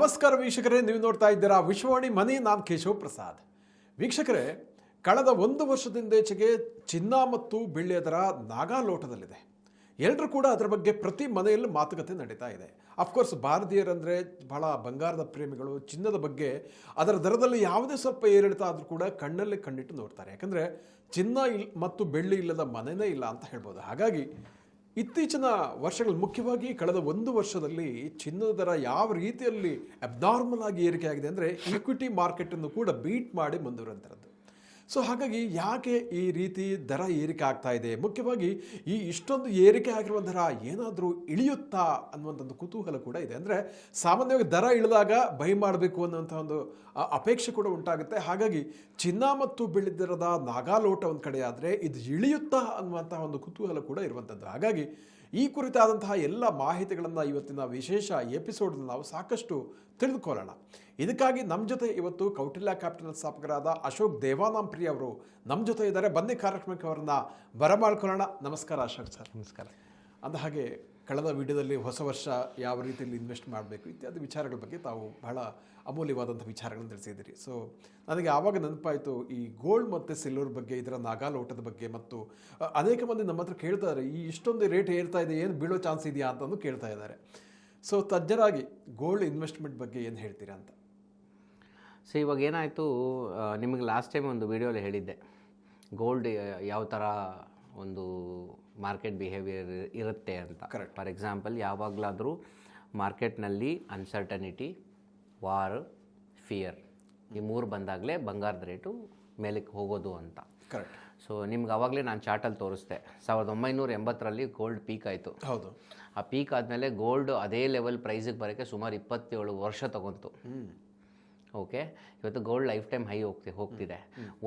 ನಮಸ್ಕಾರ ವೀಕ್ಷಕರೇ, ನೀವು ನೋಡ್ತಾ ಇದ್ದೀರಾ ವಿಶ್ವವಾಣಿ ಮನಿ. ನಾನು ಕೇಶವ್ ಪ್ರಸಾದ್. ವೀಕ್ಷಕರೇ, ಕಳೆದ ಒಂದು ವರ್ಷದಿಂದೀಚೆಗೆ ಚಿನ್ನ ಮತ್ತು ಬೆಳ್ಳಿಯ ದರ ನಾಗಾಲೋಟದಲ್ಲಿದೆ. ಎಲ್ಲರೂ ಕೂಡ ಅದರ ಬಗ್ಗೆ ಪ್ರತಿ ಮನೆಯಲ್ಲೂ ಮಾತುಕತೆ ನಡೀತಾ ಇದೆ. ಅಫ್ಕೋರ್ಸ್ ಭಾರತೀಯರಂದರೆ ಬಹಳ ಬಂಗಾರದ ಪ್ರೇಮಿಗಳು. ಚಿನ್ನದ ಬಗ್ಗೆ ಅದರ ದರದಲ್ಲಿ ಯಾವುದೇ ಸ್ವಲ್ಪ ಏರಿಳಿತ ಆದರೂ ಕೂಡ ಕಣ್ಣಲ್ಲೇ ಕಣ್ಣಿಟ್ಟು ನೋಡ್ತಾರೆ. ಯಾಕಂದರೆ ಚಿನ್ನ ಮತ್ತು ಬೆಳ್ಳಿ ಇಲ್ಲದ ಮನೆಯೇ ಇಲ್ಲ ಅಂತ ಹೇಳ್ಬೋದು. ಹಾಗಾಗಿ ಇತ್ತೀಚಿನ ವರ್ಷಗಳು, ಮುಖ್ಯವಾಗಿ ಕಳೆದ ಒಂದು ವರ್ಷದಲ್ಲಿ ಚಿನ್ನದ ದರ ಯಾವ ರೀತಿಯಲ್ಲಿ ಅಬ್ನಾರ್ಮಲ್ ಆಗಿ ಏರಿಕೆ ಆಗಿದೆ ಅಂದರೆ ಈಕ್ವಿಟಿ ಮಾರ್ಕೆಟನ್ನು ಕೂಡ ಬೀಟ್ ಮಾಡಿ ಮುಂದುವರೆದಂಥದ್ದು. ಸೊ ಹಾಗಾಗಿ ಯಾಕೆ ಈ ರೀತಿ ದರ ಏರಿಕೆ ಆಗ್ತಾ ಇದೆ, ಮುಖ್ಯವಾಗಿ ಈ ಇಷ್ಟೊಂದು ಏರಿಕೆ ಆಗಿರುವ ದರ ಏನಾದರೂ ಇಳಿಯುತ್ತಾ ಅನ್ನುವಂಥದ್ದು ಕುತೂಹಲ ಕೂಡ ಇದೆ. ಅಂದರೆ ಸಾಮಾನ್ಯವಾಗಿ ದರ ಇಳಿದಾಗ ಬೈ ಮಾಡಬೇಕು ಅನ್ನೋಂಥ ಒಂದು ಅಪೇಕ್ಷೆ ಕೂಡ ಉಂಟಾಗುತ್ತೆ. ಹಾಗಾಗಿ ಚಿನ್ನ ಮತ್ತು ಬೆಳ್ಳಿ ದರದ ನಾಗಾಲೋಟ ಒಂದು ಕಡೆ ಆದರೆ ಇದು ಇಳಿಯುತ್ತಾ ಅನ್ನುವಂತಹ ಒಂದು ಕುತೂಹಲ ಕೂಡ ಇರುವಂಥದ್ದು. ಹಾಗಾಗಿ ಈ ಕುರಿತಾದಂತಹ ಎಲ್ಲ ಮಾಹಿತಿಗಳನ್ನು ಇವತ್ತಿನ ವಿಶೇಷ ಎಪಿಸೋಡ್ನಲ್ಲಿ ನಾವು ಸಾಕಷ್ಟು ತಿಳಿದುಕೊಳ್ಳೋಣ. ಇದಕ್ಕಾಗಿ ನಮ್ಮ ಜೊತೆ ಇವತ್ತು ಕೌಟಿಲ್ಯ ಕ್ಯಾಪಿಟಲ್ ಸ್ಥಾಪಕರಾದ ಅಶೋಕ್ ದೇವಾನಾಂಪ್ರಿ ಅವರು ನಮ್ಮ ಜೊತೆ ಇದ್ದಾರೆ. ಬನ್ನಿ ಕಾರ್ಯಕ್ರಮಕ್ಕೆ ಅವರನ್ನ ಬರಮಾಡ್ಕೊಳ್ಳೋಣ. ನಮಸ್ಕಾರ ಅಶೋಕ್ ಸರ್. ನಮಸ್ಕಾರ. ಅಂದ ಹಾಗೆ ಕಳೆದ ವಿಡಿಯೋದಲ್ಲಿ ಹೊಸ ವರ್ಷ ಯಾವ ರೀತಿಯಲ್ಲಿ ಇನ್ವೆಸ್ಟ್ ಮಾಡಬೇಕು ಇತ್ಯಾದಿ ವಿಚಾರಗಳ ಬಗ್ಗೆ ತಾವು ಬಹಳ ಅಮೂಲ್ಯವಾದಂಥ ವಿಚಾರಗಳನ್ನು ತಿಳಿಸಿದ್ದೀರಿ. ಸೊ ನನಗೆ ಆವಾಗ ನೆನಪಾಯಿತು ಈ ಗೋಲ್ಡ್ ಮತ್ತು ಸಿಲ್ವರ್ ಬಗ್ಗೆ, ಇದರ ನಾಗಾಲೋಟದ ಬಗ್ಗೆ. ಮತ್ತು ಅನೇಕ ಮಂದಿ ನಮ್ಮ ಹತ್ರ ಕೇಳ್ತಾ ಇದ್ದಾರೆ, ಈ ಇಷ್ಟೊಂದು ರೇಟ್ ಏರ್ತಾ ಇದೆ, ಏನು ಬೀಳೋ ಚಾನ್ಸ್ ಇದೆಯಾ ಅಂತಂದು ಕೇಳ್ತಾ ಇದ್ದಾರೆ. ಸೊ ತಜ್ಞರಾಗಿ ಗೋಲ್ಡ್ ಇನ್ವೆಸ್ಟ್ಮೆಂಟ್ ಬಗ್ಗೆ ಏನು ಹೇಳ್ತೀರಾ ಅಂತ. ಸೊ ಇವಾಗ ಏನಾಯಿತು, ನಿಮಗೆ ಲಾಸ್ಟ್ ಟೈಮ್ ಒಂದು ವಿಡಿಯೋಲಿ ಹೇಳಿದ್ದೆ ಗೋಲ್ಡ್ ಯಾವ ಥರ ಒಂದು ಮಾರ್ಕೆಟ್ ಬಿಹೇವಿಯರ್ ಇರುತ್ತೆ ಅಂತ. ಕರೆಕ್ಟ್. ಫಾರ್ ಎಕ್ಸಾಂಪಲ್, ಯಾವಾಗಲಾದರೂ ಮಾರ್ಕೆಟ್ನಲ್ಲಿ ಅನ್ಸರ್ಟನಿಟಿ, ವಾರ್, ಫಿಯರ್ ಈ ಮೂರು ಬಂದಾಗಲೇ ಬಂಗಾರದ ರೇಟು ಮೇಲಕ್ಕೆ ಹೋಗೋದು ಅಂತ. ಕರೆಕ್ಟ್. ಸೊ ನಿಮ್ಗೆ ಆವಾಗಲೇ ನಾನು ಚಾರ್ಟಲ್ಲಿ ತೋರಿಸ್ದೆ, 1980ರಲ್ಲಿ ಗೋಲ್ಡ್ ಪೀಕ್ ಆಯಿತು. ಹೌದು. ಆ ಪೀಕ್ ಆದಮೇಲೆ ಗೋಲ್ಡ್ ಅದೇ ಲೆವೆಲ್ ಪ್ರೈಸಿಗೆ ಬರೋಕ್ಕೆ ಸುಮಾರು 27 ವರ್ಷ ತಗೊಂತು. ಓಕೆ, ಇವತ್ತು ಗೋಲ್ಡ್ ಲೈಫ್ ಟೈಮ್ ಹೈ ಹೋಗ್ತಿದೆ.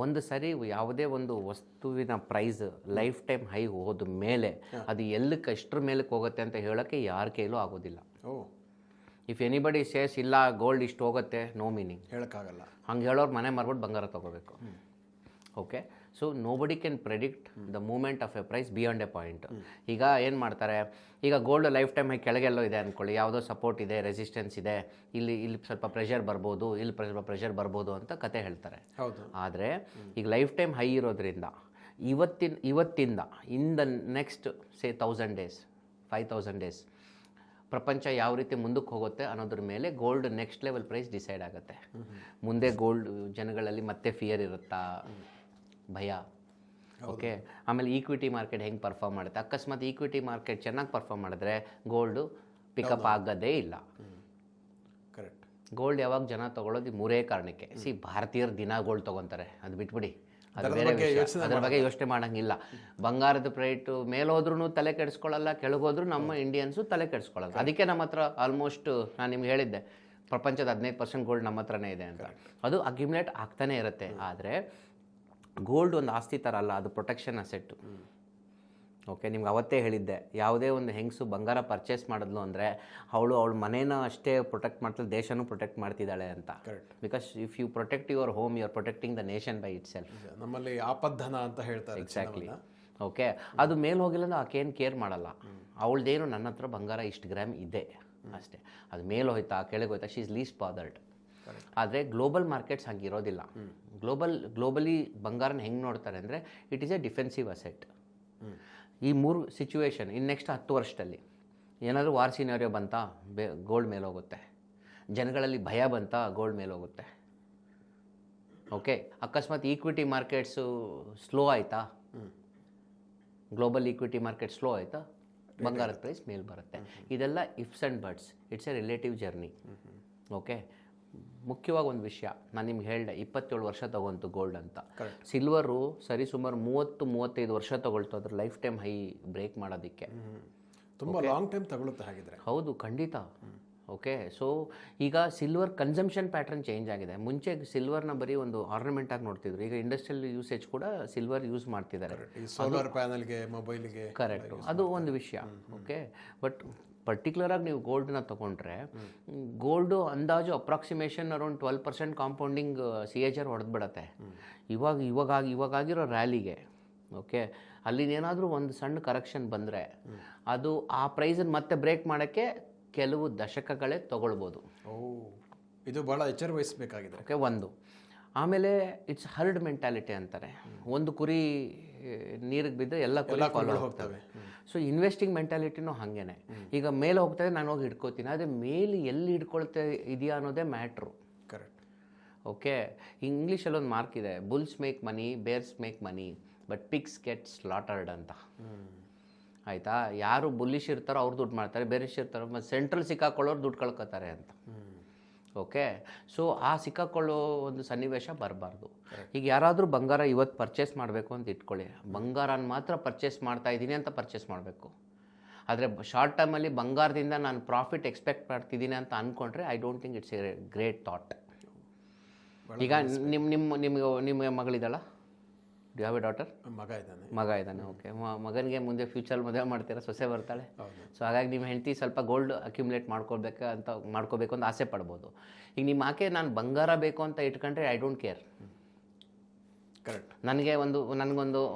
ಒಂದು ಸರಿ ಯಾವುದೇ ಒಂದು ವಸ್ತುವಿನ ಪ್ರೈಸ್ ಲೈಫ್ ಟೈಮ್ ಹೈ ಹೋದ ಮೇಲೆ ಅದು ಎಲ್ಲಕ್ಕೆ ಎಷ್ಟರ ಮೇಲಕ್ಕೆ ಹೋಗುತ್ತೆ ಅಂತ ಹೇಳೋಕ್ಕೆ ಯಾರ ಕೈಲೂ ಆಗೋದಿಲ್ಲ. ಇಫ್ ಎನಿಬಡಿ ಸೇಸ್ ಇಲ್ಲ ಗೋಲ್ಡ್ ಇಷ್ಟು ಹೋಗುತ್ತೆ, ನೋ ಮೀನಿಂಗ್, ಹೇಳೋಕ್ಕಾಗಲ್ಲ. ಹಂಗೆ ಹೇಳೋರು ಮನೆ ಮಾರ್ಬಿಟ್ಟು ಬಂಗಾರ ತೊಗೋಬೇಕು. Okay, so nobody can predict the movement of a price beyond a point. ಈಗ ಏನು ಮಾಡ್ತಾರೆ, ಈಗ ಗೋಲ್ಡ್ ಲೈಫ್ ಟೈಮ್ ಹೈ ಕೆಳಗೆಲ್ಲೋ ಇದೆ ಅಂದ್ಕೊಳ್ಳಿ, ಯಾವುದೋ ಸಪೋರ್ಟ್ ಇದೆ, ರೆಸಿಸ್ಟೆನ್ಸ್ ಇದೆ, ಇಲ್ಲಿ ಸ್ವಲ್ಪ ಪ್ರೆಷರ್ ಬರ್ಬೋದು, ಇಲ್ಲಿ ಸ್ವಲ್ಪ ಪ್ರೆಷರ್ ಬರ್ಬೋದು ಅಂತ ಕತೆ ಹೇಳ್ತಾರೆ. ಹೌದು. ಆದರೆ ಈಗ ಲೈಫ್ ಟೈಮ್ ಹೈ ಇರೋದ್ರಿಂದ ಇವತ್ತಿಂದ in the next say 1000 days, 5000 days ಪ್ರಪಂಚ ಯಾವ ರೀತಿ ಮುಂದಕ್ಕೆ ಹೋಗುತ್ತೆ ಅನ್ನೋದ್ರ ಮೇಲೆ gold next level price decide ಆಗುತ್ತೆ. ಮುಂದೆ ಗೋಲ್ಡ್ ಜನಗಳಲ್ಲಿ ಮತ್ತೆ ಫಿಯರ್ ಇರುತ್ತಾ, ಭಯ. ಓಕೆ, ಆಮೇಲೆ ಈಕ್ವಿಟಿ ಮಾರ್ಕೆಟ್ ಹೆಂಗೆ ಪರ್ಫಾರ್ಮ್ ಮಾಡುತ್ತೆ. ಅಕಸ್ಮಾತ್ ಈಕ್ವಿಟಿ ಮಾರ್ಕೆಟ್ ಚೆನ್ನಾಗಿ ಪರ್ಫಾರ್ಮ್ ಮಾಡಿದ್ರೆ ಗೋಲ್ಡು ಪಿಕಪ್ ಆಗೋದೇ ಇಲ್ಲ. ಕರೆಕ್ಟ್. ಗೋಲ್ಡ್ ಯಾವಾಗ ಜನ ತೊಗೊಳೋದು ಮೂರೇ ಕಾರಣಕ್ಕೆ. ಭಾರತೀಯರು ದಿನ ಗೋಲ್ಡ್ ತೊಗೊತಾರೆ, ಅದು ಬಿಟ್ಬಿಡಿ, ಅದು ಬೇರೆ ವಿಷಯ, ಅದ್ರ ಬಗ್ಗೆ ಯೋಚನೆ ಮಾಡೋಂಗಿಲ್ಲ. ಬಂಗಾರದ ರೇಟು ಮೇಲೋದ್ರೂ ತಲೆ ಕೆಡಿಸ್ಕೊಳ್ಳಲ್ಲ, ಕೆಳಗೋದ್ರೂ ನಮ್ಮ ಇಂಡಿಯನ್ಸು ತಲೆ ಕೆಡಿಸ್ಕೊಳ್ಳಲ್ಲ. ಅದಕ್ಕೆ ನಮ್ಮ ಹತ್ರ ಆಲ್ಮೋಸ್ಟ್ ನಾನು ನಿಮ್ಗೆ ಹೇಳಿದ್ದೆ, ಪ್ರಪಂಚದ 15% ಗೋಲ್ಡ್ ನಮ್ಮ ಹತ್ರನೇ ಇದೆ ಅಂತ. ಅದು ಅಕ್ಯುಮುಲೇಟ್ ಆಗ್ತಾನೆ ಇರುತ್ತೆ. ಆದರೆ ಗೋಲ್ಡ್ ಒಂದು ಆಸ್ತಿ ಥರ ಅಲ್ಲ, ಅದು ಪ್ರೊಟೆಕ್ಷನ್ ಅಸೆಟ್ಟು. ಓಕೆ, ನಿಮ್ಗೆ ಅವತ್ತೇ ಹೇಳಿದ್ದೆ, ಯಾವುದೇ ಒಂದು ಹೆಂಗಸು ಬಂಗಾರ ಪರ್ಚೇಸ್ ಮಾಡಿದ್ಲು ಅಂದರೆ ಅವಳ ಮನೇನ ಅಷ್ಟೇ ಪ್ರೊಟೆಕ್ಟ್ ಮಾಡ್ತಿಲ್ಲ, ದೇಶನೂ ಪ್ರೊಟೆಕ್ಟ್ ಮಾಡ್ತಿದ್ದಾಳೆ ಅಂತ. Because if you protect your home, you are protecting the nation by itself. ನಮ್ಮಲ್ಲಿ ಆಪದ್ಧನ ಅಂತ ಹೇಳ್ತಾರೆ. ಎಕ್ಸಾಕ್ಟ್ಲಿ. ಓಕೆ, ಅದು ಮೇಲೆ ಹೋಗಿಲ್ಲ ಅಂದ್ರೆ ಆಕೇನು ಕೇರ್ ಮಾಡಲ್ಲ. ಅವಳದೇನು ನನ್ನ ಹತ್ರ ಬಂಗಾರ ಇಷ್ಟು ಗ್ರಾಮ್ ಇದೆ ಅಷ್ಟೇ, ಅದು ಮೇಲೆ ಹೋಯ್ತಾ ಕೆಳಗೆ ಹೋಯ್ತಾ, ಶಿ ಇಸ್ ಲೀಸ್ಟ್ ಬಾದರ್ಡ್. ಆದರೆ ಗ್ಲೋಬಲ್ ಮಾರ್ಕೆಟ್ಸ್ ಹಂಗೆ ಇರೋದಿಲ್ಲ. ಗ್ಲೋಬಲಿ ಬಂಗಾರನ ಹೆಂಗೆ ನೋಡ್ತಾರೆ ಅಂದರೆ it is A defensive asset. ಈ ಮೂರು ಸಿಚುವೇಶನ್ ಇನ್ನು ನೆಕ್ಸ್ಟ್ 10 ವರ್ಷದಲ್ಲಿ ಏನಾದರೂ ವಾರ್ ಸಿನಾರಿಯೋ ಬಂತಾ, ಗೋಲ್ಡ್ ಮೇಲೆ ಹೋಗುತ್ತೆ. ಜನಗಳಲ್ಲಿ ಭಯ ಬಂತಾ, ಗೋಲ್ಡ್ ಮೇಲೆ ಹೋಗುತ್ತೆ. ಓಕೆ, ಅಕಸ್ಮಾತ್ ಈಕ್ವಿಟಿ ಮಾರ್ಕೆಟ್ಸು ಸ್ಲೋ ಆಯಿತಾ, ಗ್ಲೋಬಲ್ ಈಕ್ವಿಟಿ ಮಾರ್ಕೆಟ್ ಸ್ಲೋ ಆಯಿತಾ, ಬಂಗಾರದ ಪ್ರೈಸ್ ಮೇಲೆ ಬರುತ್ತೆ. ಇದೆಲ್ಲ ಇಫ್ಸ್ and buds, it's A relative journey. Okay, ಮುಖ್ಯವಾಗಿ ಒಂದು ವಿಷಯ ನಾನು ನಿಮ್ಗೆ ಹೇಳಿದೆ, 27 ವರ್ಷ ತಗೊಂತು ಗೋಲ್ಡ್ ಅಂತ. ಸಿಲ್ವರು ಸರಿ ಸುಮಾರು 30-35 ವರ್ಷ ತಗೊಳ್ತು ಅದ್ರ ಲೈಫ್ ಟೈಮ್ ಹೈ ಬ್ರೇಕ್ ಮಾಡೋದಕ್ಕೆ. ತುಂಬ ಲಾಂಗ್ ಟೈಮ್ ತಗೊಳುತ್ತೆ ಹಾಗಿದ್ರೆ. ಹೌದು, ಖಂಡಿತ. ಓಕೆ, ಸೊ ಈಗ ಸಿಲ್ವರ್ ಕನ್ಸಂಪ್ಷನ್ ಪ್ಯಾಟರ್ನ್ ಚೇಂಜ್ ಆಗಿದೆ. ಮುಂಚೆ ಸಿಲ್ವರ್ನ ಬರೀ ಒಂದು ಆರ್ನಮೆಂಟ್ ಆಗಿ ನೋಡ್ತಿದ್ರು, ಈಗ ಇಂಡಸ್ಟ್ರಿಯಲ್ ಯೂಸೇಜ್ ಕೂಡ ಸಿಲ್ವರ್ ಯೂಸ್ ಮಾಡ್ತಿದ್ದಾರೆ. ಸೋಲಾರ್ ಪ್ಯಾನಲ್ಗೆ, ಮೊಬೈಲ್ಗೆ. ಕರೆಕ್ಟು, ಅದು ಒಂದು ವಿಷಯ. ಓಕೆ, ಬಟ್ ಪರ್ಟಿಕ್ಯುಲರಾಗಿ ನೀವು ಗೋಲ್ಡ್ನ ತೊಗೊಂಡ್ರೆ, ಗೋಲ್ಡು ಅಂದಾಜು ಅಪ್ರಾಕ್ಸಿಮೇಷನ್ ಅರೌಂಡ್ 12% ಕಾಂಪೌಂಡಿಂಗ್ CAGR ಹೊಡೆದ್ಬಿಡತ್ತೆ ಇವಾಗಾಗಿರೋ ರ್ಯಾಲಿಗೆ. ಓಕೆ, ಅಲ್ಲಿನೇನಾದರೂ ಒಂದು ಸಣ್ಣ ಕರೆಕ್ಷನ್ ಬಂದರೆ ಅದು ಆ ಪ್ರೈಸನ್ನು ಮತ್ತೆ ಬ್ರೇಕ್ ಮಾಡೋಕ್ಕೆ ಕೆಲವು ದಶಕಗಳೇ ತೊಗೊಳ್ಬೋದು. ಇದು ಬಹಳ ಎಚ್ಚರ ವಹಿಸಬೇಕಾಗಿದೆ. ಓಕೆ, ಒಂದು. ಆಮೇಲೆ ಇಟ್ಸ್ ಹರ್ಡ್ ಮೆಂಟಾಲಿಟಿ ಅಂತಾರೆ. ಒಂದು ಕುರಿ ನೀರಿಗೆ ಬಿದ್ದು ಎಲ್ಲ ಕುರಿ ಫಾಲೋ ಹೋಗ್ತವೆ. ಸೊ ಇನ್ವೆಸ್ಟಿಂಗ್ ಮೆಂಟಾಲಿಟಿನೂ ಹಾಗೇನೆ. ಈಗ ಮೇಲೆ ಹೋಗ್ತದೆ, ನಾನು ಹೋಗಿ ಹಿಡ್ಕೋತೀನಿ. ಆದರೆ ಮೇಲೆ ಎಲ್ಲಿ ಹಿಡ್ಕೊಳ್ತಾ ಇದೆಯಾ ಅನ್ನೋದೇ ಮ್ಯಾಟ್ರು. ಕರೆಕ್ಟ್. ಓಕೆ, ಇಂಗ್ಲೀಷಲ್ಲಿ ಒಂದು ಮಾರ್ಕ್ ಇದೆ, bulls make money, bears make money, but pigs get slaughtered ಅಂತ. ಆಯಿತಾ? ಯಾರು ಬುಲ್ಲಿಶ್ ಇರ್ತಾರೋ ಅವ್ರು ದುಡ್ಡು ಮಾಡ್ತಾರೆ, ಬೇರಿಶ್ ಇರ್ತಾರೋ ಮತ್ತು ಸೆಂಟ್ರಲ್ ಸಿಕ್ಕಾಕೊಳ್ಳೋರು ದುಡ್ಡು ಕಳ್ಕೊತಾರೆ ಅಂತ. ಓಕೆ, ಸೊ ಆ ಸಿಕ್ಕಾಕೊಳ್ಳೋ ಒಂದು ಸನ್ನಿವೇಶ ಬರಬಾರ್ದು. ಈಗ ಯಾರಾದರೂ ಬಂಗಾರ ಇವತ್ತು ಪರ್ಚೇಸ್ ಮಾಡಬೇಕು ಅಂತ ಇಟ್ಕೊಳ್ಳಿ, ಬಂಗಾರನ ಮಾತ್ರ ಪರ್ಚೇಸ್ ಮಾಡ್ತಾ ಇದ್ದೀನಿ ಅಂತ ಪರ್ಚೇಸ್ ಮಾಡಬೇಕು. ಆದರೆ ಶಾರ್ಟ್ ಟೈಮಲ್ಲಿ ಬಂಗಾರದಿಂದ ನಾನು ಪ್ರಾಫಿಟ್ ಎಕ್ಸ್ಪೆಕ್ಟ್ ಮಾಡ್ತಿದ್ದೀನಿ ಅಂತ ಅಂದ್ಕೊಂಡ್ರೆ I don't think it's a great thought. ಈಗ ನಿಮಗೆ ಮಗಳಿದ್ದಾಳ? Do have a daughter? ಮಗ ಇದ್ದಾನೆ. ಓಕೆ, ಮಗನಿಗೆ ಮುಂದೆ ಫ್ಯೂಚರ್ ಮದುವೆ ಮಾಡ್ತೀರಾ, ಸೊಸೆ ಬರ್ತಾಳೆ. ಸೊ ಹಾಗಾಗಿ ನಿಮ್ಮ ಹೆಂಡತಿ ಸ್ವಲ್ಪ ಗೋಲ್ಡ್ ಅಕ್ಯುಮುಲೇಟ್ ಮಾಡ್ಕೋಬೇಕು ಅಂತ ಆಸೆ ಪಡ್ಬೋದು. ಈಗ ನಿಮ್ಮ ಆಕೆ ನಾನು ಬಂಗಾರ ಬೇಕು ಅಂತ ಇಟ್ಕೊಂಡ್ರೆ ಐ ಡೋಂಟ್ ಕೇರ್. ಕರೆಕ್ಟ್. ನನಗೊಂದು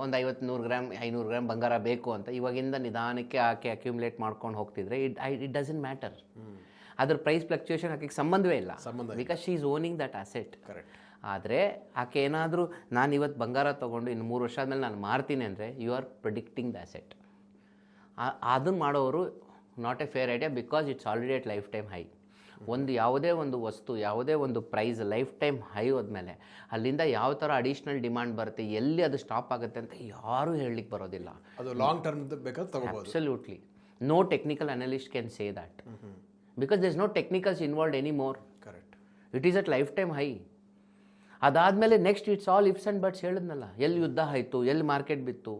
50-100 ಗ್ರಾಮ್ 500 ಗ್ರಾಮ್ ಬಂಗಾರ ಬೇಕು ಅಂತ ಇವಾಗಿಂದ ನಿಧಾನಕ್ಕೆ ಆಕೆ ಅಕ್ಯುಮುಲೇಟ್ ಮಾಡ್ಕೊಂಡು ಹೋಗ್ತಿದ್ರೆ ಇಟ್ ಡಸಂಟ್ ಮ್ಯಾಟರ್. ಅದ್ರ ಪ್ರೈಸ್ ಫ್ಲಕ್ಚುಯೇಷನ್ ಆಕೆಗೆ ಸಂಬಂಧವೇ ಇಲ್ಲ, because she is owning that asset. Correct. ಆದರೆ ಆಕೆ ಏನಾದರೂ ನಾನು ಇವತ್ತು ಬಂಗಾರ ತೊಗೊಂಡು ಇನ್ನು 3 ವರ್ಷ ಆದಮೇಲೆ ನಾನು ಮಾರ್ತೀನಿ ಅಂದರೆ you are predicting the asset. ಅದನ್ನು ಮಾಡೋರು not a fair idea, because it's already at lifetime high. ಯಾವುದೇ ಒಂದು ವಸ್ತು, ಯಾವುದೇ ಒಂದು ಪ್ರೈಸ್ ಲೈಫ್ ಟೈಮ್ ಹೈ ಹೋದ್ಮೇಲೆ ಅಲ್ಲಿಂದ ಯಾವ ಥರ ಅಡಿಷ್ನಲ್ ಡಿಮಾಂಡ್ ಬರುತ್ತೆ, ಎಲ್ಲಿ ಅದು ಸ್ಟಾಪ್ ಆಗುತ್ತೆ ಅಂತ ಯಾರೂ ಹೇಳಲಿಕ್ಕೆ ಬರೋದಿಲ್ಲ. ಅದು ಲಾಂಗ್ ಟರ್ಮ್ ಬೇಕಾದ್ರೆ ತಗೋಬಹುದು. Absolutely no technical analyst can say that, because there is no technicals involved any more. Correct. It is at lifetime high. ಅದಾದಮೇಲೆ next it's all ifs and buts ಹೇಳಿದ್ನಲ್ಲ, ಎಲ್ಲಿ ಯುದ್ಧ ಆಯಿತು, ಎಲ್ಲಿ ಮಾರ್ಕೆಟ್ ಬಿತ್ತು,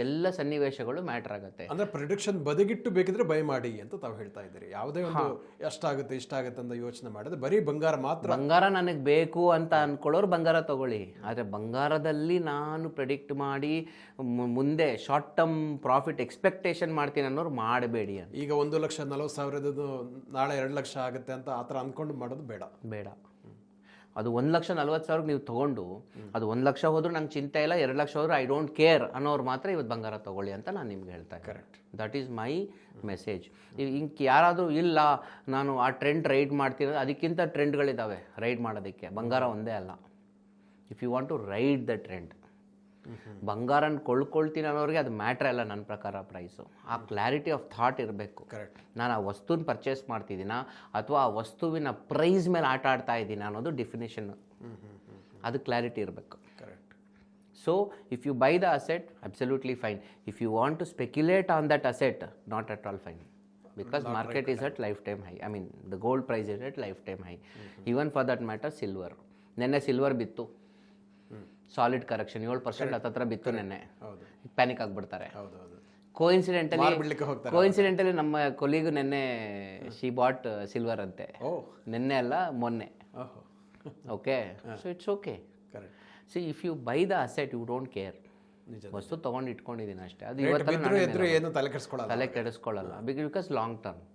ಎಲ್ಲ ಸನ್ನಿವೇಶಗಳು ಮ್ಯಾಟರ್ ಆಗುತ್ತೆ. ಅಂದ್ರೆ ಪ್ರಿಡಿಕ್ಷನ್ ಬದಿಗಿಟ್ಟು ಬೇಕಿದ್ರೆ ಬೈ ಮಾಡಿ ಅಂತ ತಾವು ಹೇಳ್ತಾ ಇದ್ದೀರಿ. ಯಾವುದೇ ಒಂದು ಎಷ್ಟಾಗುತ್ತೆ ಇಷ್ಟಾಗುತ್ತೆ ಅಂತ ಯೋಚನೆ ಮಾಡಿದ್ರೆ ಬರೀ ಬಂಗಾರ ಮಾತ್ರ. ಬಂಗಾರ ನನಗೆ ಬೇಕು ಅಂತ ಅನ್ಕೊಳ್ಳೋರು ಬಂಗಾರ ತಗೊಳ್ಳಿ, ಆದರೆ ಬಂಗಾರದಲ್ಲಿ ನಾನು ಪ್ರೆಡಿಕ್ಟ್ ಮಾಡಿ ಮುಂದೆ ಶಾರ್ಟ್ ಟರ್ಮ್ ಪ್ರಾಫಿಟ್ ಎಕ್ಸ್ಪೆಕ್ಟೇಷನ್ ಮಾಡ್ತೀನಿ ಅನ್ನೋರು ಮಾಡಬೇಡಿ ಅಂತ. ಈಗ 1,40,000 ನಾಳೆ 2 ಲಕ್ಷ ಆಗುತ್ತೆ ಅಂತ ಆ ಥರ ಅಂದ್ಕೊಂಡು ಮಾಡೋದು ಬೇಡ. ಅದು 1,40,000 ನೀವು ತೊಗೊಂಡು ಅದು 1 ಲಕ್ಷ ಹೋದ್ರೂ ನಂಗೆ ಚಿಂತೆ ಇಲ್ಲ, 2 ಲಕ್ಷ ಹೋದ್ರೂ ಐ ಡೋಂಟ್ ಕೇರ್ ಅನ್ನೋರು ಮಾತ್ರ ಇವತ್ತು ಬಂಗಾರ ತೊಗೊಳ್ಳಿ ಅಂತ ನಾನು ನಿಮ್ಗೆ ಹೇಳ್ತಾ ಇದ್ದೀನಿ. Correct. That is my message. ಹಿಂಗೆ ಯಾರಾದರೂ ಇಲ್ಲ ನಾನು ಆ ಟ್ರೆಂಡ್ ರೈಡ್ ಮಾಡ್ತೀನಿ, ಅದಕ್ಕಿಂತ ಟ್ರೆಂಡ್ಗಳಿದ್ದಾವೆ ರೈಡ್ ಮಾಡೋದಕ್ಕೆ, ಬಂಗಾರ ಒಂದೇ ಅಲ್ಲ. If you want to ride the trend, ಬಂಗಾರನ ಕೊಳ್ಳ್ಕೊಳ್ತೀನಿ ಅನ್ನೋರಿಗೆ ಅದು ಮ್ಯಾಟ್ರ್ ಅಲ್ಲ ನನ್ನ ಪ್ರಕಾರ ಪ್ರೈಸು. ಆ ಕ್ಲಾರಿಟಿ ಆಫ್ ಥಾಟ್ ಇರಬೇಕು. ಕರೆಕ್ಟ್. ನಾನು ಆ ವಸ್ತುನ ಪರ್ಚೇಸ್ ಮಾಡ್ತಿದ್ದೀನಾ ಅಥವಾ ಆ ವಸ್ತುವಿನ ಪ್ರೈಸ್ ಮೇಲೆ ಆಟ ಆಡ್ತಾ ಇದ್ದೀನಾ ಅನ್ನೋದು ಡೆಫಿನೇಷನ್. ಅದು ಕ್ಲಾರಿಟಿ ಇರಬೇಕು. Correct. So if you buy the asset absolutely fine. If you want to speculate on that asset, not at all fine, because market is at lifetime high. I mean the gold price is at lifetime high. Even for that matter silver. ನೆನ್ನೆ silver ಬಿತ್ತು, solid correction 7% ಹತ್ತತ್ರ ಬಿತ್ತು ನೆನ್ನೆ. Panic ಆಗಿಬಿಡ್ತಾರೆ. Coincidentally ನಮ್ಮ ಕೊಲೀಗು ನೆನ್ನೆ she bot silver ಅಂತೆ, ನೆನ್ನೆ ಅಲ್ಲ ಮೊನ್ನೆ. Okay, so it's okay. See if you buy the asset you don't care. ವಸ್ತು ತೊಗೊಂಡು ಇಟ್ಕೊಂಡಿದ್ದೀನಿ ಅಷ್ಟೇ, ಅದು ಇವತ್ತು ತಲೆ ಕೆಡಿಸ್ಕೊಳ್ಳಲ್ಲ, because long term.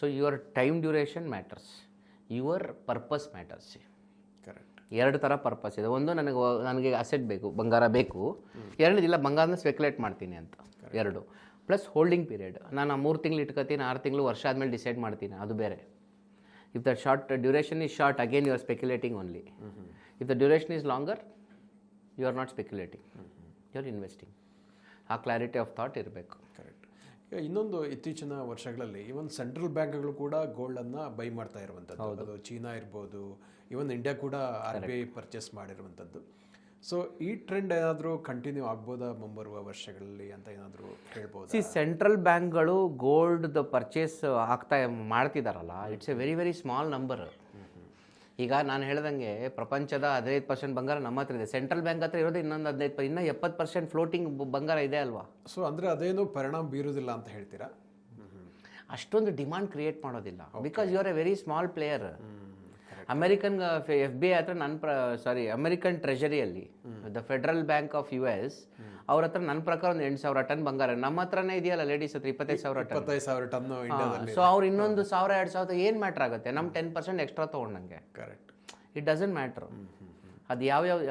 So your time duration matters, your purpose matters. 2 ಥರ ಪರ್ಪಸ್ ಇದೆ. ಒಂದು ನನಗೆ ಅಸೆಟ್ ಬೇಕು, ಬಂಗಾರ ಬೇಕು. 2 ಇಲ್ಲ ಬಂಗಾರನ ಸ್ಪೆಕ್ಯುಲೇಟ್ ಮಾಡ್ತೀನಿ ಅಂತ. 2 ಪ್ಲಸ್ ಹೋಲ್ಡಿಂಗ್ ಪೀರಿಯಡ್. ನಾನು 3 ತಿಂಗಳು ಇಟ್ಕೊತೀನಿ, 6 ತಿಂಗಳು, ವರ್ಷ ಆದಮೇಲೆ ಡಿಸೈಡ್ ಮಾಡ್ತೀನಿ, ಅದು ಬೇರೆ. If the short duration is short, again you are speculating only. If the duration is longer, you are not speculating, you are investing. ಆ ಕ್ಲಾರಿಟಿ ಆಫ್ ಥಾಟ್ ಇರಬೇಕು. ಕರೆಕ್ಟ್. ಇನ್ನೊಂದು ಇತ್ತೀಚಿನ ವರ್ಷಗಳಲ್ಲಿ ಇವನ್ ಸೆಂಟ್ರಲ್ ಬ್ಯಾಂಕ್ಗಳು ಕೂಡ ಗೋಲ್ಡನ್ನು ಬೈ ಮಾಡ್ತಾ ಇರುವಂಥದ್ದು. ಅದು ಚೀನಾ ಇರ್ಬೋದು, ಇವನ್ ಇಂಡಿಯಾ ಕೂಡ RBI ಪರ್ಚೇಸ್ ಮಾಡಿರುವಂಥದ್ದು. ಸೊ ಈ ಟ್ರೆಂಡ್ ಏನಾದರೂ ಕಂಟಿನ್ಯೂ ಆಗ್ಬೋದಾ ಮುಂಬರುವ ವರ್ಷಗಳಲ್ಲಿ ಅಂತ ಏನಾದರೂ ಹೇಳ್ಬೋದು? ಸೆಂಟ್ರಲ್ ಬ್ಯಾಂಕ್ಗಳು ಗೋಲ್ಡ್ ಪರ್ಚೇಸ್ ಮಾಡ್ತಿದಾರಲ್ಲ, it's a very very small number. ಈಗ ನಾನು ಹೇಳ್ದಂಗೆ ಪ್ರಪಂಚದ 15% ಬಂಗಾರ ನಮ್ಮ ಹತ್ರ ಇದೆ, ಸೆಂಟ್ರಲ್ ಬ್ಯಾಂಕ್ ಹತ್ರ ಇರೋದು ಇನ್ನೊಂದು 15%, ಇನ್ನು 70% ಫ್ಲೋಟಿಂಗ್ ಬಂಗಾರ ಇದೆ ಅಲ್ವಾ. ಸೊ ಅಂದರೆ ಅದೇನು ಪರಿಣಾಮ ಬೀರುವುದಿಲ್ಲ ಅಂತ ಹೇಳ್ತೀರಾ? ಅಷ್ಟೊಂದು ಡಿಮಾಂಡ್ ಕ್ರಿಯೇಟ್ ಮಾಡೋದಿಲ್ಲ, because you are a very small player. American FBI ಹತ್ರ ಅಮೆರಿಕನ್ ಟ್ರೆಜರಿಯಲ್ಲಿ the federal bank of US ಅವ್ರ ಹತ್ರ ನನ್ನ ಪ್ರಕಾರ ಒಂದು 8,000 ಟನ್ ಬಂಗಾರ. ನಮ್ಮ ಹತ್ರನೇ ಇದೆಯಲ್ಲ ಲೇಡೀಸ್ ಹತ್ರ 25,000 ಟನ್. ಸೊ ಅವ್ರು ಇನ್ನೊಂದು 1,000-2,000 ಏನು ಮ್ಯಾಟ್ರ್ ಆಗುತ್ತೆ, ನಮ್ಮ 10% ಎಕ್ಸ್ಟ್ರಾ ತೊಗೊಂಡಂಗೆ. ಕರೆಕ್ಟ್. It doesn't matter. ಅದು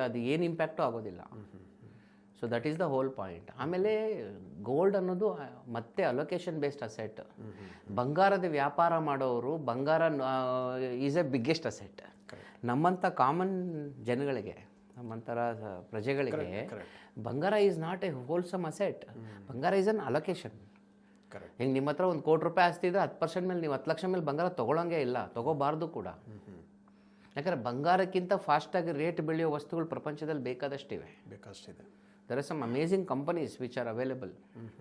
ಅದು ಏನು ಇಂಪ್ಯಾಕ್ಟು ಆಗೋದಿಲ್ಲ. So that is the whole point. ಆಮೇಲೆ ಗೋಲ್ಡ್ ಅನ್ನೋದು ಮತ್ತೆ ಅಲೊಕೇಶನ್ ಬೇಸ್ಡ್ ಅಸೆಟ್. ಬಂಗಾರದ ವ್ಯಾಪಾರ ಮಾಡೋರು ಬಂಗಾರ ಈಸ್ ಎ ಬಿಗ್ಗೆಸ್ಟ್ ಅಸೆಟ್. ನಮ್ಮಂಥ ಕಾಮನ್ ಜನಗಳಿಗೆ, ನಮ್ಮಂಥರ ಪ್ರಜೆಗಳಿಗೆ ಬಂಗಾರ is not a wholesome asset. ಬಂಗಾರ ಈಸ್ ಅನ್ ಅಲೊಕೇಶನ್. ಹಿಂಗೆ ನಿಮ್ಮ ಹತ್ರ 1 ಕೋಟಿ ರೂಪಾಯಿ ಆಸ್ತಿ ಇದ್ರೆ 10% ಮೇಲೆ ನೀವು 10 ಲಕ್ಷ ಮೇಲೆ ಬಂಗಾರ ತೊಗೊಳಂಗೆ ಇಲ್ಲ, ತೊಗೋಬಾರ್ದು ಕೂಡ. ಯಾಕಂದರೆ ಬಂಗಾರಕ್ಕಿಂತ ಫಾಸ್ಟಾಗಿ ರೇಟ್ ಬೆಳೆಯೋ ವಸ್ತುಗಳು ಪ್ರಪಂಚದಲ್ಲಿ ಬೇಕಾದಷ್ಟಿವೆ. There are some amazing companies which are available,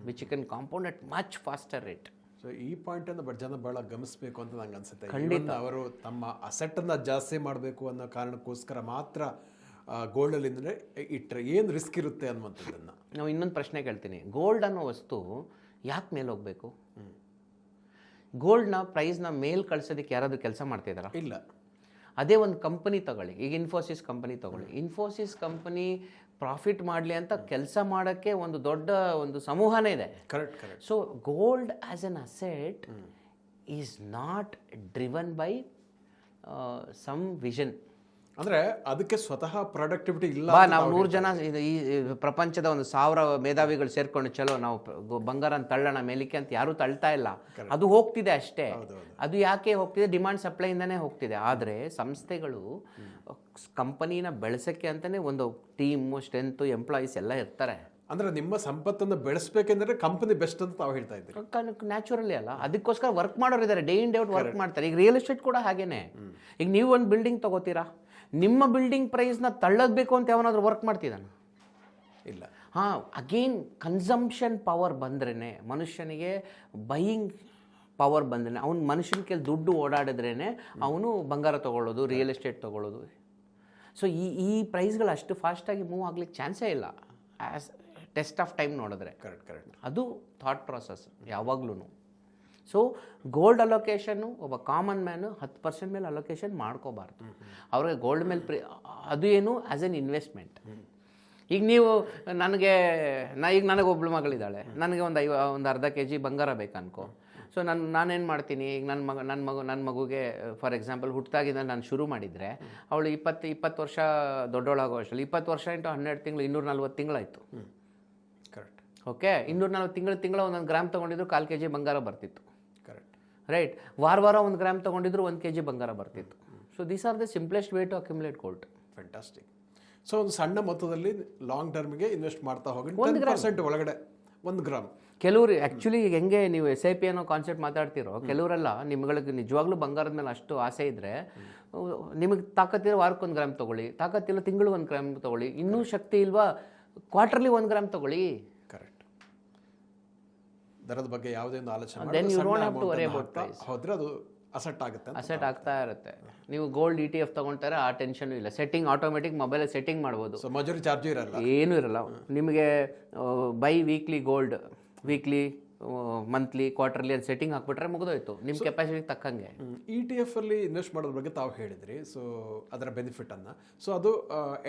which you can compound at much faster rate. So ಈ ಪಾಯಿಂಟನ್ನು ಜನ ಭಾಳ ಗಮನಿಸಬೇಕು ಅಂತ ನಂಗೆ ಅನಿಸುತ್ತೆ. ಖಂಡಿತ ಅವರು ತಮ್ಮ ಅಸೆಟ್ಟನ್ನು ಜಾಸ್ತಿ ಮಾಡಬೇಕು ಅನ್ನೋ ಕಾರಣಕ್ಕೋಸ್ಕರ ಮಾತ್ರ ಗೋಲ್ಡಲ್ಲಿ ಅಂದರೆ ಇಟ್ಟರೆ ಏನು ರಿಸ್ಕ್ ಇರುತ್ತೆ ಅನ್ನುವಂಥದ್ದನ್ನು. ನಾವು ಇನ್ನೊಂದು ಪ್ರಶ್ನೆ ಕೇಳ್ತೀನಿ, ಗೋಲ್ಡ್ ಅನ್ನೋ ವಸ್ತು ಯಾಕೆ ಮೇಲೆ ಹೋಗಬೇಕು? ಗೋಲ್ಡ್ನ ಪ್ರೈಸ್ನ ಮೇಲ್ ಕಳ್ಸೋದಕ್ಕೆ ಯಾರಾದರೂ ಕೆಲಸ ಮಾಡ್ತಿದ್ದಾರಾ? ಇಲ್ಲ. ಅದೇ ಒಂದು ಕಂಪನಿ ತಗೊಳ್ಳಿ, ಈಗ ಇನ್ಫೋಸಿಸ್ ಕಂಪನಿ ತಗೊಳ್ಳಿ. ಇನ್ಫೋಸಿಸ್ ಕಂಪನಿ ಪ್ರಾಫಿಟ್ ಮಾಡಲಿ ಅಂತ ಕೆಲಸ ಮಾಡೋಕ್ಕೆ ಒಂದು ದೊಡ್ಡ ಒಂದು ಸಮೂಹನೇ ಇದೆ. Correct. So gold as an asset is not driven by some vision. ಅಂದರೆ ಅದಕ್ಕೆ ಸ್ವತಃ ಪ್ರೊಡಕ್ಟಿವಿಟಿ ಇಲ್ಲ. ನಾವು 100 ಜನ ಈ ಪ್ರಪಂಚದ 1,000 ಮೇಧಾವಿಗಳು ಸೇರ್ಕೊಂಡು ಚಲೋ ನಾವು ಬಂಗಾರನ ತಳ್ಳೋಣ ಮೇಲಿಕ್ಕೆ ಅಂತ ಯಾರೂ ತಳ್ತಾ ಇಲ್ಲ. ಅದು ಹೋಗ್ತಿದೆ ಅಷ್ಟೇ. ಅದು ಯಾಕೆ ಹೋಗ್ತಿದೆ? ಡಿಮಾಂಡ್ ಸಪ್ಲೈಯಿಂದನೇ ಹೋಗ್ತಿದೆ. ಆದರೆ ಸಂಸ್ಥೆಗಳು ಕಂಪನಿನ ಬೆಳೆಸೋಕ್ಕೆ ಅಂತಲೇ ಒಂದು ಟೀಮು, ಸ್ಟ್ರೆಂತು, ಎಂಪ್ಲಾಯೀಸ್ ಎಲ್ಲ ಇರ್ತಾರೆ. ಅಂದರೆ ನಿಮ್ಮ ಸಂಪತ್ತನ್ನು ಬೆಳೆಸಬೇಕೆಂದ್ರೆ ಕಂಪನಿ ಬೆಸ್ಟ್ ಅಂತ ತಾವು ಹೇಳ್ತಾ ಇದ್ದೀರಿ. ನ್ಯಾಚುರಲಿ ಅಲ್ಲ, ಅದಕ್ಕೋಸ್ಕರ ವರ್ಕ್ ಮಾಡೋರು ಇದ್ದಾರೆ, day in day out work ಮಾಡ್ತಾರೆ. ಈಗ ರಿಯಲ್ ಎಸ್ಟೇಟ್ ಕೂಡ ಹಾಗೇನೆ. ಈಗ ನೀವು ಒಂದು ಬಿಲ್ಡಿಂಗ್ ತಗೋತೀರಾ, ನಿಮ್ಮ ಬಿಲ್ಡಿಂಗ್ ಪ್ರೈಸ್ನ ತಳ್ಳಬೇಕು ಅಂತ ಯಾವನಾದ್ರೂ ವರ್ಕ್ ಮಾಡ್ತಿದ್ದಾನೆ? ಇಲ್ಲ. ಅಗೇನ್ ಕನ್ಸಂಪ್ಷನ್ ಪವರ್ ಬಂದ್ರೇ, ಮನುಷ್ಯನಿಗೆ ಬೈಯಿಂಗ್ ಪವರ್ ಬಂದ್ರೆ, ಅವ್ನು ಮನುಷ್ಯನ ಕೈಲಿ ದುಡ್ಡು ಓಡಾಡಿದ್ರೇ ಅವನು ಬಂಗಾರ ತೊಗೊಳ್ಳೋದು, ರಿಯಲ್ ಎಸ್ಟೇಟ್ ತೊಗೊಳ್ಳೋದು. ಸೊ ಈ ಪ್ರೈಸ್ಗಳು ಅಷ್ಟು ಫಾಸ್ಟಾಗಿ ಮೂವ್ ಆಗ್ಲಿಕ್ಕೆ ಚಾನ್ಸೇ ಇಲ್ಲ, ಆ್ಯಸ್ ಟೆಸ್ಟ್ ಆಫ್ ಟೈಮ್ ನೋಡಿದ್ರೆ. ಕರೆಕ್ಟ್. ಅದು ಥಾಟ್ ಪ್ರಾಸೆಸ್ ಯಾವಾಗ್ಲೂ. ಸೊ ಗೋಲ್ಡ್ ಅಲೊಕೇಶನ್ನು ಒಬ್ಬ ಕಾಮನ್ ಮ್ಯಾನು 10% ಮೇಲೆ ಅಲೊಕೇಶನ್ ಮಾಡ್ಕೋಬಾರ್ದು. ಅವ್ರಿಗೆ ಗೋಲ್ಡ್ ಮೇಲೆ ಅದು ಏನು ಆ್ಯಸ್ ಎನ್ ಇನ್ವೆಸ್ಟ್ಮೆಂಟ್. ಈಗ ನೀವು ಈಗ ನನಗೆ ಒಬ್ಳು ಮಗಳಿದ್ದಾಳೆ, ನನಗೆ ಒಂದು ಅರ್ಧ kg ಬಂಗಾರ ಬೇಕನ್ಕೋ. ಸೊ ನಾನೇನು ಮಾಡ್ತೀನಿ, ಈಗ ನನ್ನ ಮಗುಗೆ ಫಾರ್ ಎಕ್ಸಾಂಪಲ್ ಹುಟ್ಟಿದಾಗಿಂದ ನಾನು ಶುರು ಮಾಡಿದರೆ ಅವಳು 20 ವರ್ಷ ದೊಡ್ಡವಳಾಗೋ ಅಷ್ಟರಲ್ಲಿ 20 ವರ್ಷ ಇಂಟು 12 ತಿಂಗಳು 240 ತಿಂಗಳಾಯಿತು. ಕರೆಕ್ಟ್. ಓಕೆ, 240 ತಿಂಗಳ 1 ಗ್ರಾಮ್ ತೊಗೊಂಡಿದ್ರು 1/4 kg ಬಂಗಾರ ಬರ್ತಿತ್ತು. ಕರೆಕ್ಟ್. ರೈಟ್. ವಾರ 1 ಗ್ರಾಮ್ ತೊಗೊಂಡಿದ್ರು 1 kg ಬಂಗಾರ ಬರ್ತಿತ್ತು. So these are the simplest way to accumulate gold. Fantastic. So ಒಂದು ಸಣ್ಣ ಮೊತ್ತದಲ್ಲಿ ಲಾಂಗ್ ಟರ್ಮ್ಗೆ ಇನ್ವೆಸ್ಟ್ ಮಾಡ್ತಾ ಹೋಗಿ 10% ಒಳಗಡೆ 1 ಗ್ರಾಮ್. ಕೆಲವರು ಆ್ಯಕ್ಚುಲಿ ಈಗ ಹೆಂಗೆ ನೀವು SIP ಅನ್ನೋ ಕಾನ್ಸೆಪ್ಟ್ ಮಾತಾಡ್ತಿರೋ, ಕೆಲವರೆಲ್ಲ ನಿಮ್ಗಳಿಗೆ ನಿಜವಾಗ್ಲೂ ಬಂಗಾರದ ಮೇಲೆ ಅಷ್ಟು ಆಸೆ ಇದ್ದರೆ ನಿಮಗೆ ತಾಕತ್ತಿರೋ ವಾರಕ್ಕೆ 1 ಗ್ರಾಮ್ ತೊಗೊಳ್ಳಿ, ತಾಕತ್ತಿಲ್ಲ ತಿಂಗಳು 1 ಗ್ರಾಮ್ ತೊಗೊಳ್ಳಿ, ಇನ್ನೂ ಶಕ್ತಿ ಇಲ್ವಾ ಕ್ವಾರ್ಟರ್ಲಿ 1 ಗ್ರಾಮ್ ತೊಗೊಳ್ಳಿ. ಕರೆಕ್ಟ್. ದರದ ಬಗ್ಗೆ ಯಾವುದೇ ಒಂದು ಆಲೋಚನೆ ಹೋದ್ರೆ ಅದು ಅಸೆಟ್ ಆಗುತ್ತೆ, ಅಸೆಟ್ ಆಗ್ತಾ ಇರುತ್ತೆ. ನೀವು ಗೋಲ್ಡ್ ETF ತಗೊಂತಾರೆ, ಆ ಟೆನ್ಷನ್ ಇಲ್ಲ. ಸೆಟ್ಟಿಂಗ್ ಆಟೋಮೆಟಿಕ್ ಮೊಬೈಲ್ ಸೆಟ್ಟಿಂಗ್ ಮಾಡ್ಬೋದು. ಸೊ ಮಜೂರಿ ಚಾರ್ಜ್ ಇರಲ್ಲ, ಏನೂ ಇರಲ್ಲ. ನಿಮಗೆ by weekly gold, weekly, monthly, quarterly ಅಂತ ಸೆಟ್ಟಿಂಗ್ ಹಾಕ್ಬಿಟ್ರೆ ಮುಗಿದೋಯ್ತು ನಿಮ್ಮ ಕೆಪಾಸಿಟಿ ತಕ್ಕಂಗೆ. ETF ಅಲ್ಲಿ ಇನ್ವೆಸ್ಟ್ ಮಾಡೋದ್ರ ಬಗ್ಗೆ ತಾವು ಹೇಳಿದ್ರಿ, ಸೊ ಅದರ ಬೆನಿಫಿಟನ್ನು. ಸೊ ಅದು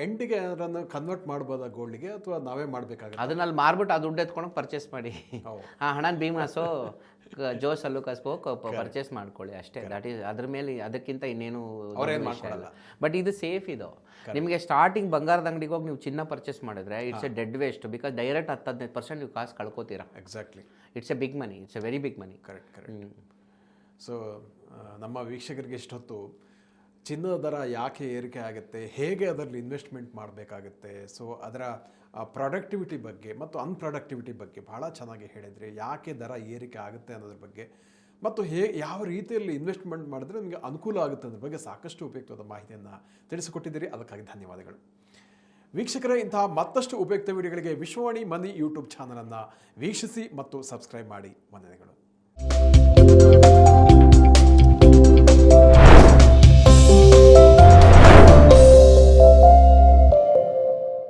ಎಂಡಿಗೆ ಅದನ್ನು ಕನ್ವರ್ಟ್ ಮಾಡ್ಬೋದಾ ಗೋಲ್ಡ್ಗೆ, ಅಥವಾ ನಾವೇ ಮಾಡಬೇಕಾಗುತ್ತೆ? ಅದನ್ನಲ್ಲಿ ಮಾರ್ಬಿಟ್ಟು ಆ ದುಡ್ಡು ಎತ್ಕೊಂಡು ಪರ್ಚೇಸ್ ಮಾಡಿ, ಆ ಹಣನ ಭೀಮಾಸೋ ಜೋಸ್ ಅಲ್ಲೂ ಕಸ್ಬೇಕು ಪರ್ಚೇಸ್ ಮಾಡ್ಕೊಳ್ಳಿ ಅಷ್ಟೇ. ದಟ್ ಈಸ್ ಅದ್ರ ಮೇಲೆ, ಅದಕ್ಕಿಂತ ಇನ್ನೇನು ಮಾಡಲ್ಲ. ಬಟ್ ಇದು ಸೇಫ್. ಇದು ನಿಮಗೆ ಸ್ಟಾರ್ಟಿಂಗ್ ಬಂಗಾರದ ಅಂಗಡಿಗೆ ಹೋಗಿ ನೀವು ಚಿನ್ನ ಪರ್ಚೇಸ್ ಮಾಡಿದ್ರೆ it's a dead waste, because direct 10-15% ನೀವು ಕಾಸು ಕಳ್ಕೊತೀರಾ. Exactly. It's a big money, it's a very big money. Correct. So ನಮ್ಮ ವೀಕ್ಷಕರಿಗೆ ಇಷ್ಟೊತ್ತು ಚಿನ್ನದ ದರ ಯಾಕೆ ಏರಿಕೆ ಆಗುತ್ತೆ, ಹೇಗೆ ಅದರಲ್ಲಿ ಇನ್ವೆಸ್ಟ್ಮೆಂಟ್ ಮಾಡಬೇಕಾಗುತ್ತೆ, ಸೊ ಅದರ ಪ್ರೊಡಕ್ಟಿವಿಟಿ ಬಗ್ಗೆ ಮತ್ತು ಅನ್ಪ್ರೊಡಕ್ಟಿವಿಟಿ ಬಗ್ಗೆ ಭಾಳ ಚೆನ್ನಾಗಿ ಹೇಳಿದ್ರಿ. ಯಾಕೆ ದರ ಏರಿಕೆ ಆಗುತ್ತೆ ಅನ್ನೋದ್ರ ಬಗ್ಗೆ, ಮತ್ತು ಯಾವ ರೀತಿಯಲ್ಲಿ ಇನ್ವೆಸ್ಟ್ಮೆಂಟ್ ಮಾಡಿದ್ರೆ ನಿಮಗೆ ಅನುಕೂಲ ಆಗುತ್ತೆ ಅನ್ನೋದ್ರ ಬಗ್ಗೆ ಸಾಕಷ್ಟು ಉಪಯುಕ್ತವಾದ ಮಾಹಿತಿಯನ್ನು ತಿಳಿಸಿಕೊಟ್ಟಿದ್ದೀರಿ. ಅದಕ್ಕಾಗಿ ಧನ್ಯವಾದಗಳು. ವೀಕ್ಷಕರೇ, ಇಂತಹ ಮತ್ತಷ್ಟು ಉಪಯುಕ್ತ ವಿಡಿಯೋಗಳಿಗೆ ವಿಶ್ವವಾಣಿ ಮನಿ ಯೂಟ್ಯೂಬ್ ಚಾನಲನ್ನು ವೀಕ್ಷಿಸಿ ಮತ್ತು ಸಬ್ಸ್ಕ್ರೈಬ್ ಮಾಡಿ. ವಂದನೆಗಳು.